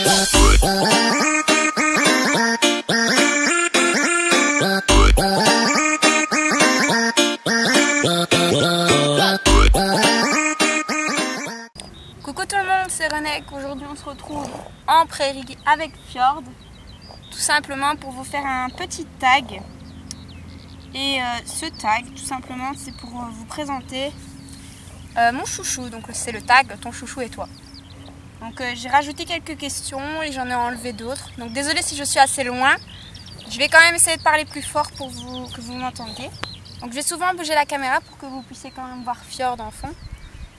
Coucou tout le monde, c'est René. Aujourd'hui on se retrouve en prairie avec Fjord, tout simplement pour vous faire un petit tag. Et ce tag, tout simplement, c'est pour vous présenter mon chouchou. Donc c'est le tag, ton chouchou et toi. Donc j'ai rajouté quelques questions et j'en ai enlevé d'autres. Donc désolé si je suis assez loin. Je vais quand même essayer de parler plus fort pour que vous m'entendiez. Donc je vais souvent bouger la caméra pour que vous puissiez quand même voir Fjord en fond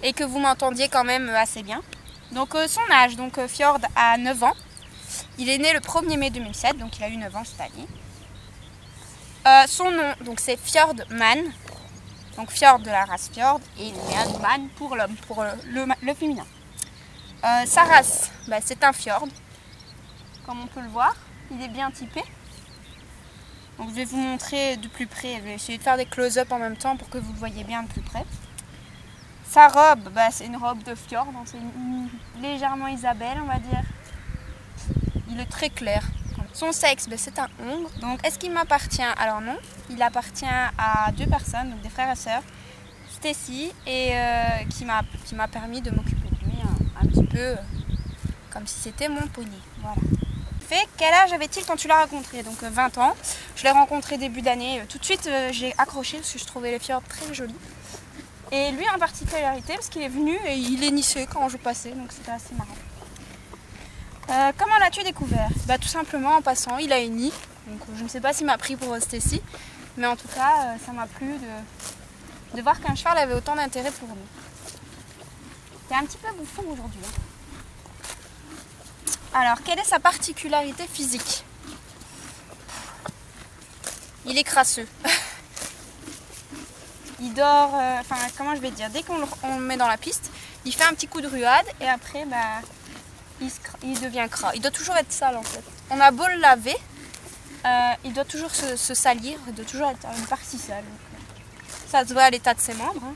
et que vous m'entendiez quand même assez bien. Donc son âge, donc Fjord a 9 ans. Il est né le 1er mai 2007, donc il a eu 9 ans cette année. Son nom, donc c'est Fjord Man. Donc Fjord de la race Fjord et Man pour l'homme, pour le féminin. Sa race, c'est un Fjord. Comme on peut le voir, il est bien typé. Donc je vais vous montrer de plus près, je vais essayer de faire des close-up en même temps pour que vous le voyez bien de plus près. Sa robe, c'est une robe de Fjord, donc c'est légèrement Isabelle on va dire. Il est très clair. Son sexe, c'est un hongre. Donc est-ce qu'il m'appartient? Alors non, il appartient à 2 personnes, donc des frères et sœurs, Stacy et qui m'a permis de m'occuper de lui un petit peu comme si c'était mon poney. Voilà. Quel âge avait-il quand tu l'as rencontré? Donc 20 ans. Je l'ai rencontré début d'année. Tout de suite, j'ai accroché parce que je trouvais les fjords très jolis. Et lui en particularité parce qu'il est venu et il hennissait quand je passais, donc c'était assez marrant. Comment l'as-tu découvert? Tout simplement en passant, il a henni. Donc je ne sais pas s'il m'a pris pour Stacy, mais en tout cas, ça m'a plu de voir qu'un cheval avait autant d'intérêt pour nous. Il est un petit peu bouffon aujourd'hui. Alors, quelle est sa particularité physique? Il est crasseux. Il dort, comment je vais dire, dès qu'on le met dans la piste, il fait un petit coup de ruade et après, il devient gras. Il doit toujours être sale en fait. On a beau le laver, il doit toujours se salir, il doit toujours être une partie sale. Ça se voit à l'état de ses membres.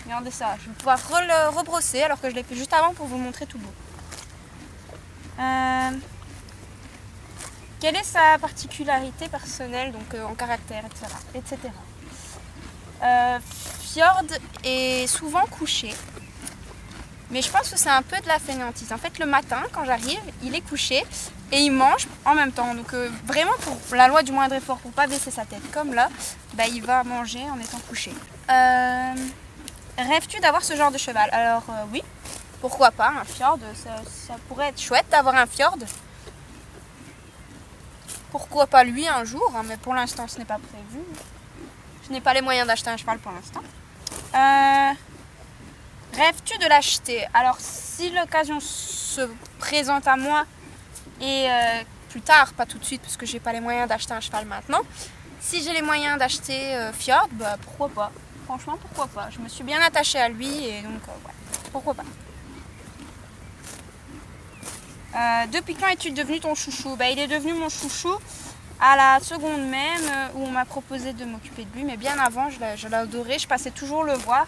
Regardez ça, je vais pouvoir le rebrosser alors que je l'ai fait juste avant pour vous montrer tout beau. Quelle est sa particularité personnelle, donc en caractère, etc. Fjord est souvent couché, mais je pense que c'est un peu de la fainéantise. En fait, le matin, quand j'arrive, il est couché et il mange en même temps. Donc vraiment, pour la loi du moindre effort, pour ne pas baisser sa tête comme là, il va manger en étant couché. Rêves-tu d'avoir ce genre de cheval? Alors oui. Pourquoi pas, un fjord, ça pourrait être chouette d'avoir un fjord. Pourquoi pas lui un jour, mais pour l'instant ce n'est pas prévu. Je n'ai pas les moyens d'acheter un cheval pour l'instant. Rêves-tu de l'acheter? Alors si l'occasion se présente à moi et plus tard, pas tout de suite parce que j'ai pas les moyens d'acheter un cheval maintenant. Si j'ai les moyens d'acheter Fjord, pourquoi pas. Franchement pourquoi pas. Je me suis bien attachée à lui et donc ouais, pourquoi pas. Depuis quand es-tu devenu ton chouchou? Il est devenu mon chouchou à la seconde même où on m'a proposé de m'occuper de lui, mais bien avant je l'adorais, je passais toujours le voir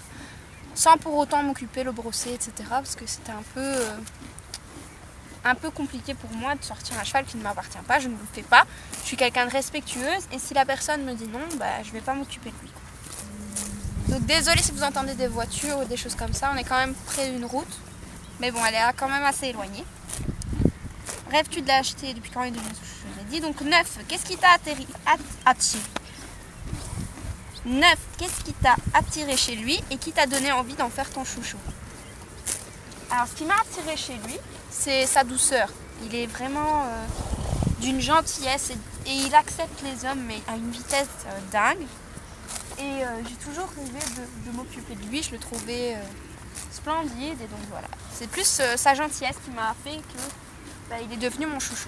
sans pour autant m'occuper, le brosser, etc. parce que c'était un peu compliqué pour moi de sortir un cheval qui ne m'appartient pas, je ne le fais pas, je suis quelqu'un de respectueuse et si la personne me dit non, je ne vais pas m'occuper de lui. Donc désolée si vous entendez des voitures ou des choses comme ça, on est quand même près d'une route, mais bon elle est quand même assez éloignée. Rêves-tu de l'acheter? Depuis quand il est devenu chouchou? Je l'ai dit. Donc 9, qu'est-ce qui t'a attiré? 9, qu'est-ce qui t'a attiré chez lui et qui t'a donné envie d'en faire ton chouchou? Alors ce qui m'a attiré chez lui, c'est sa douceur. Il est vraiment d'une gentillesse et il accepte les hommes mais à une vitesse dingue. Et j'ai toujours rêvé de m'occuper de lui, je le trouvais splendide et donc voilà. C'est plus sa gentillesse qui m'a fait que il est devenu mon chouchou.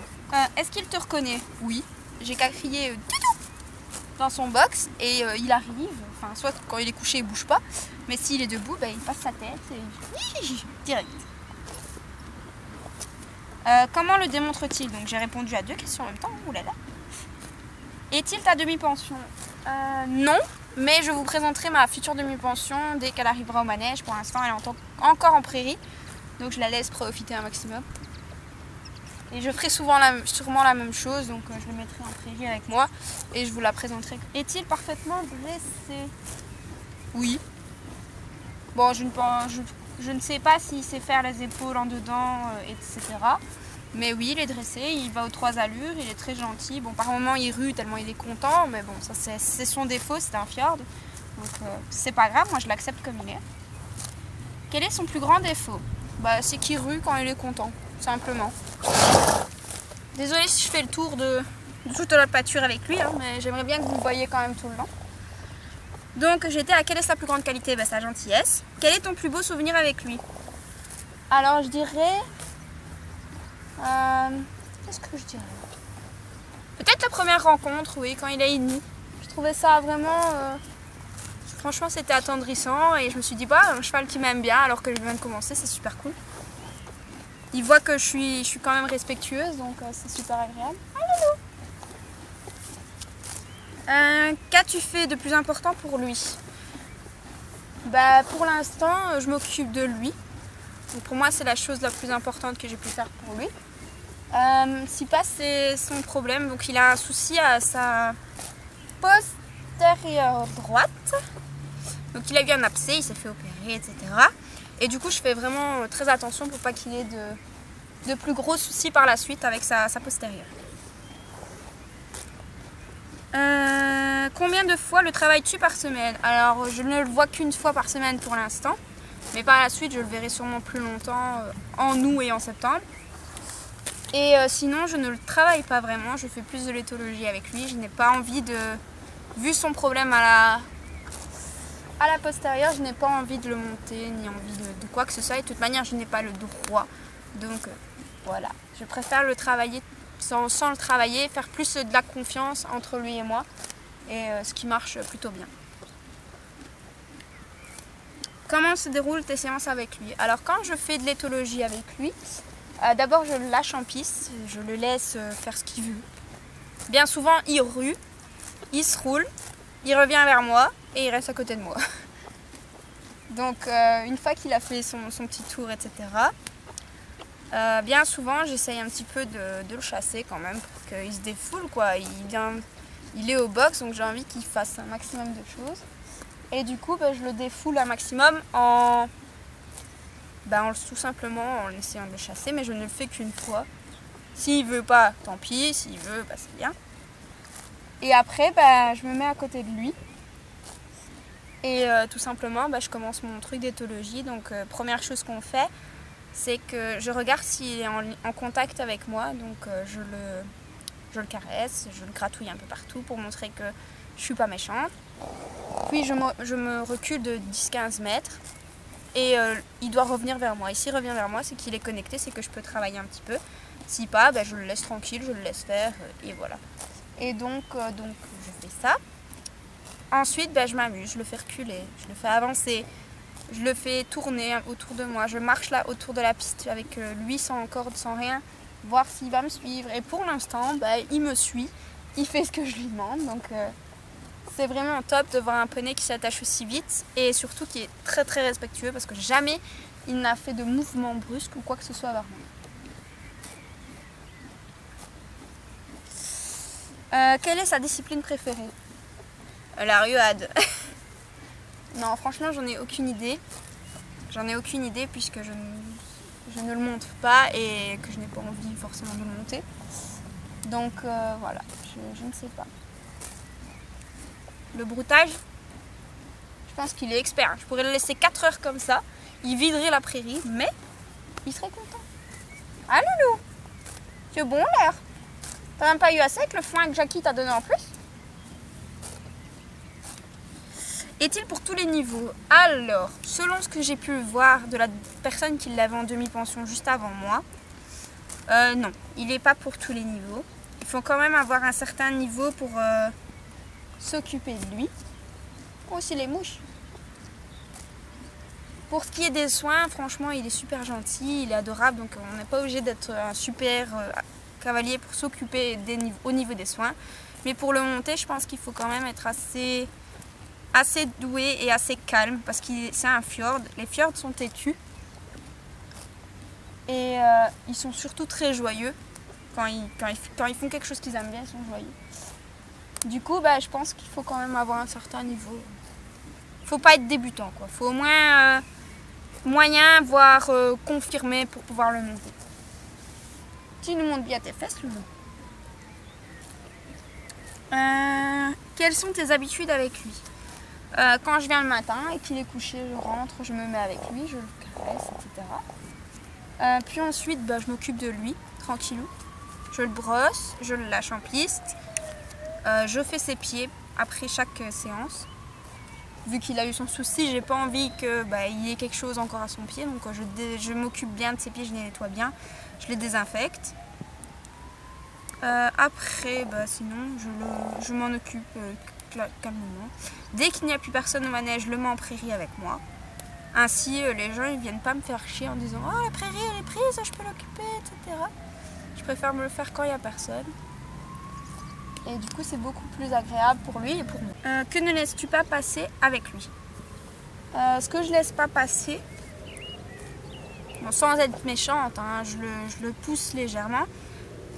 Est-ce qu'il te reconnaît? Oui. J'ai qu'à crier dans son box et il arrive. Soit quand il est couché, il bouge pas. Mais s'il est debout, il passe sa tête et direct. Comment le démontre-t-il? Donc j'ai répondu à 2 questions en même temps. Oulala. Est-il ta demi-pension? Non. Mais je vous présenterai ma future demi-pension dès qu'elle arrivera au manège. Pour l'instant, elle est encore en prairie. Donc je la laisse profiter un maximum. Et je ferai sûrement la même chose, donc je le mettrai en prairie avec moi et je vous la présenterai. Est-il parfaitement dressé? Oui. Bon, je ne sais pas s'il sait faire les épaules en dedans, etc. Mais oui, il est dressé, il va aux 3 allures, il est très gentil. Bon, par moments, il rue tellement il est content, mais bon, ça c'est son défaut, c'est un fjord. Donc, c'est pas grave, moi je l'accepte comme il est. Quel est son plus grand défaut? Bah, c'est qu'il rue quand il est content, simplement. Désolée si je fais le tour de toute la pâture avec lui, hein, mais j'aimerais bien que vous le voyiez quand même tout le long. Donc, j'étais à quelle est sa plus grande qualité? Bah, sa gentillesse. Quel est ton plus beau souvenir avec lui? Alors, je dirais... qu'est-ce que je dirais? Peut-être la première rencontre, oui, quand il est né. Je trouvais ça vraiment... franchement, c'était attendrissant et je me suis dit, bah, un cheval qui m'aime bien alors que je viens de commencer, c'est super cool. Il voit que je suis quand même respectueuse, donc c'est super agréable. Qu'as-tu fait de plus important pour lui? Bah, pour l'instant, je m'occupe de lui. Donc, pour moi, c'est la chose la plus importante que j'ai pu faire pour lui. Si pas, c'est son problème. Donc, il a un souci à sa postérieure droite. Donc, il a eu un abcès, il s'est fait opérer, etc. Et du coup, je fais vraiment très attention pour pas qu'il ait de plus gros soucis par la suite avec sa postérieure. Combien de fois le travailles-tu par semaine? Alors, je ne le vois qu'une fois par semaine pour l'instant. Mais par la suite, je le verrai sûrement plus longtemps en août et en septembre. Et sinon, je ne le travaille pas vraiment. Je fais plus de l'éthologie avec lui. Je n'ai pas envie de... Vu son problème à la postérieure, je n'ai pas envie de le monter, ni envie de quoi que ce soit. Et de toute manière, je n'ai pas le droit. Donc, voilà. Je préfère le travailler sans le travailler, faire plus de la confiance entre lui et moi. Et ce qui marche plutôt bien. Comment se déroulent tes séances avec lui? Alors quand je fais de l'éthologie avec lui, d'abord je le lâche en piste, je le laisse faire ce qu'il veut. Bien souvent il rue, il se roule, il revient vers moi et il reste à côté de moi. Donc une fois qu'il a fait son petit tour, etc. Bien souvent j'essaye un petit peu de le chasser quand même pour qu'il se défoule, quoi. Il est au box, donc j'ai envie qu'il fasse un maximum de choses. Et du coup, je le défoule un maximum tout simplement en essayant de le chasser, mais je ne le fais qu'une fois. S'il veut pas, tant pis. S'il veut, c'est bien. Et après, je me mets à côté de lui. Et tout simplement, je commence mon truc d'éthologie. Donc, première chose qu'on fait, c'est que je regarde s'il est en contact avec moi. Donc, je le caresse, je le gratouille un peu partout pour montrer que je suis pas méchante. Puis je me recule de 10-15 mètres et il doit revenir vers moi. Et s'il revient vers moi, c'est qu'il est connecté, c'est que je peux travailler un petit peu. Si pas, je le laisse tranquille, je le laisse faire et voilà. Et donc je fais ça. Ensuite, je m'amuse, je le fais reculer, je le fais avancer, je le fais tourner autour de moi. Je marche là autour de la piste avec lui sans corde, sans rien, voir s'il va me suivre. Et pour l'instant, il me suit, il fait ce que je lui demande. Donc c'est vraiment top de voir un poney qui s'attache aussi vite et surtout qui est très très respectueux parce que jamais il n'a fait de mouvement brusque ou quoi que ce soit vers moi. Quelle est sa discipline préférée? La ruade. Non, franchement, j'en ai aucune idée. J'en ai aucune idée puisque je ne le monte pas et que je n'ai pas envie forcément de le monter. Donc voilà, je ne sais pas. Le broutage, je pense qu'il est expert. Je pourrais le laisser 4 heures comme ça. Il viderait la prairie, mais il serait content. Ah loulou, c'est bon l'air. T'as même pas eu assez avec le foin que Jackie t'a donné en plus? Est-il pour tous les niveaux? Alors, selon ce que j'ai pu voir de la personne qui l'avait en demi-pension juste avant moi, non, il n'est pas pour tous les niveaux. Il faut quand même avoir un certain niveau pour s'occuper de lui. Aussi les mouches. Pour ce qui est des soins, franchement, il est super gentil, il est adorable, donc on n'est pas obligé d'être un super cavalier pour s'occuper au niveau des soins. Mais pour le monter, je pense qu'il faut quand même être assez doué et assez calme parce que c'est un fjord. Les fjords sont têtus et ils sont surtout très joyeux. Quand ils font quelque chose qu'ils aiment bien, ils sont joyeux. Du coup, bah, je pense qu'il faut quand même avoir un certain niveau. Faut pas être débutant, quoi. Faut au moins moyen, voire confirmé pour pouvoir le monter. Tu nous montres bien tes fesses, Loulou. Quelles sont tes habitudes avec lui? Quand je viens le matin et qu'il est couché, je rentre, je me mets avec lui, je le caresse, etc. Puis ensuite, bah, je m'occupe de lui, tranquillou. Je le brosse, je le lâche en piste. Je fais ses pieds après chaque séance. Vu qu'il a eu son souci, j'ai pas envie qu'il y ait quelque chose encore à son pied. Donc je m'occupe bien de ses pieds, je les nettoie bien, je les désinfecte. Après, sinon, je m'en occupe calmement. Dès qu'il n'y a plus personne au manège, je le mets en prairie avec moi. Ainsi, les gens ils viennent pas me faire chier en disant « Oh, la prairie elle est prise, je peux l'occuper, etc. » Je préfère me le faire quand il n'y a personne. Et du coup, c'est beaucoup plus agréable pour lui et pour moi. Que ne laisses-tu pas passer avec lui? Ce que je laisse pas passer, bon, sans être méchante, hein, je le pousse légèrement,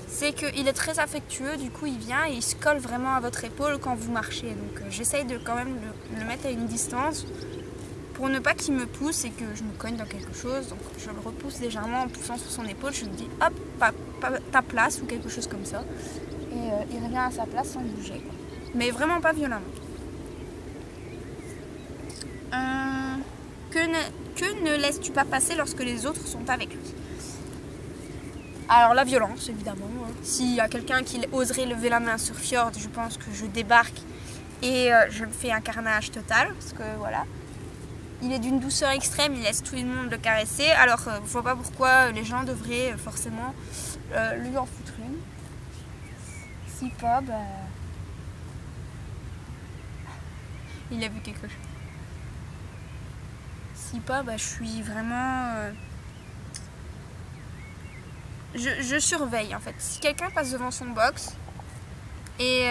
c'est qu'il est très affectueux, du coup il vient et il se colle vraiment à votre épaule quand vous marchez. Donc j'essaye de quand même le mettre à une distance pour ne pas qu'il me pousse et que je me cogne dans quelque chose. Donc je le repousse légèrement en poussant sur son épaule, je lui dis hop, ta place ou quelque chose comme ça. Et il revient à sa place sans bouger. Mais vraiment pas violemment. Que ne laisses-tu pas passer lorsque les autres sont avec lui? Alors la violence, évidemment. S'il y a quelqu'un qui oserait lever la main sur Fjord, je pense que je débarque et je me fais un carnage total. Parce que voilà, il est d'une douceur extrême, il laisse tout le monde le caresser. Alors je ne vois pas pourquoi les gens devraient forcément lui en foutre une. Si pas, il a vu quelque chose. Si pas, je suis vraiment... Je surveille en fait. Si quelqu'un passe devant son box et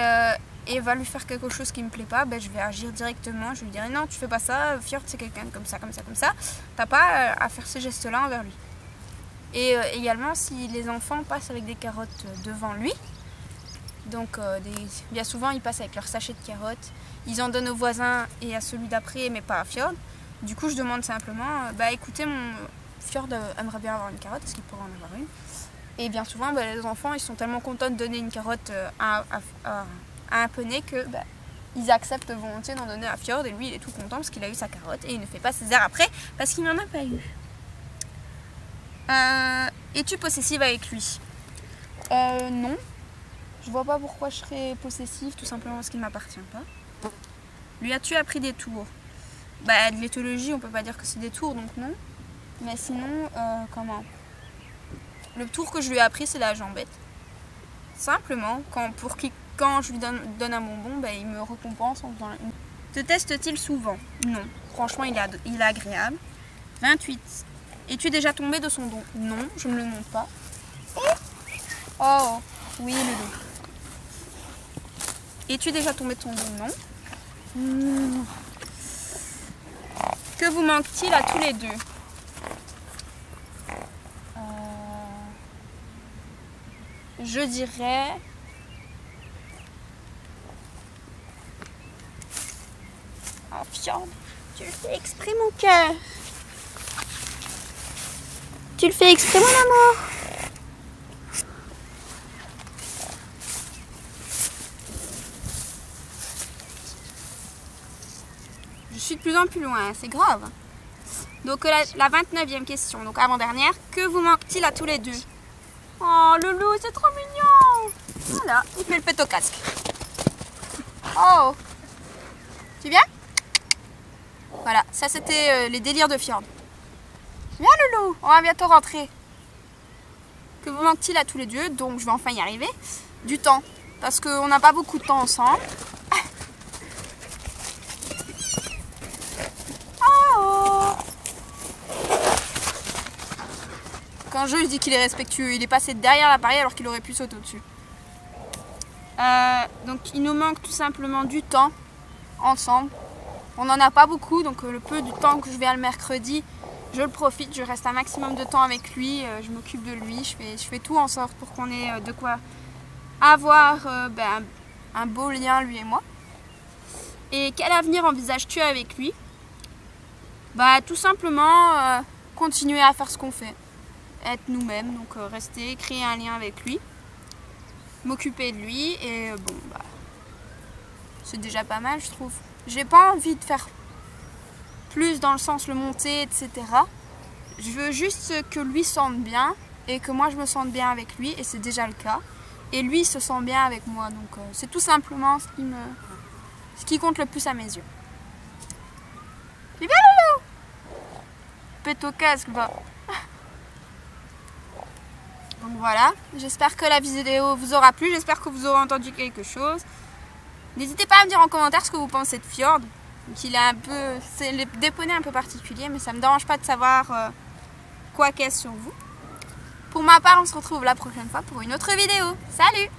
va lui faire quelque chose qui me plaît pas, je vais agir directement. Je lui dirai non, tu fais pas ça, Fjord c'est quelqu'un comme ça, comme ça, comme ça. T'as pas à faire ces gestes-là envers lui. Et également, si les enfants passent avec des carottes devant lui, donc bien souvent ils passent avec leur sachet de carottes, ils en donnent au voisin et à celui d'après, mais pas à Fjord. Du coup, je demande simplement, écoutez, mon Fjord aimerait bien avoir une carotte, est-ce qu'il pourrait en avoir une? Et bien souvent, les enfants, ils sont tellement contents de donner une carotte à un poney que ils acceptent volontiers d'en donner à Fjord. Et lui, il est tout content parce qu'il a eu sa carotte et il ne fait pas ses airs après parce qu'il n'en a pas eu. Es-tu possessive avec lui? Non. Je vois pas pourquoi je serais possessive, tout simplement parce qu'il ne m'appartient pas. Lui as-tu appris des tours? De l'éthologie, on peut pas dire que c'est des tours, donc non. Mais sinon, comment? Le tour que je lui ai appris, c'est la jambette. Simplement, quand je lui donne un bonbon, il me récompense en faisant une. Te teste-t-il souvent? Non. Franchement, il est agréable. 28. Es-tu déjà tombé de son dos? Non, je ne le montre pas. Oh, oui, le dos. Es-tu déjà tombé de son dos? Non. Que vous manque-t-il à tous les deux? Je dirais... Oh, Fjord, tu le fais exprès, mon cœur. Tu le fais exprès, mon amour. Je suis de plus en plus loin, c'est grave. Donc la 29e question, donc avant-dernière. Que vous manque-t-il à tous les deux? Oh, le loup, c'est trop mignon. Voilà, il fait le pet au casque. Oh, tu viens? Voilà, ça c'était les délires de Fjord. Viens, le loup, on va bientôt rentrer. Que vous manque-t-il à tous les deux? Donc je vais enfin y arriver. Du temps, parce qu'on n'a pas beaucoup de temps ensemble. Quand je lui dis qu'il est respectueux, il est passé derrière l'appareil alors qu'il aurait pu sauter au-dessus. Donc il nous manque tout simplement du temps ensemble. On n'en a pas beaucoup, donc le peu du temps que je vais le mercredi, je le profite, je reste un maximum de temps avec lui, je m'occupe de lui, je fais tout en sorte pour qu'on ait de quoi avoir un beau lien, lui et moi. Et quel avenir envisages-tu avec lui? Tout simplement continuer à faire ce qu'on fait, être nous-mêmes, donc rester, créer un lien avec lui, m'occuper de lui et c'est déjà pas mal, je trouve. J'ai pas envie de faire plus dans le sens le monter, etc. Je veux juste que lui sente bien et que moi je me sente bien avec lui, et c'est déjà le cas. Et lui il se sent bien avec moi, donc c'est tout simplement ce qui compte le plus à mes yeux. Viva Loulou! Pète au casque, va. Donc voilà, j'espère que la vidéo vous aura plu, j'espère que vous aurez entendu quelque chose. N'hésitez pas à me dire en commentaire ce que vous pensez de Fjord. Il est c'est des poneys un peu particuliers, mais ça me dérange pas de savoir quoi qu'est-ce sur vous. Pour ma part, on se retrouve la prochaine fois pour une autre vidéo. Salut!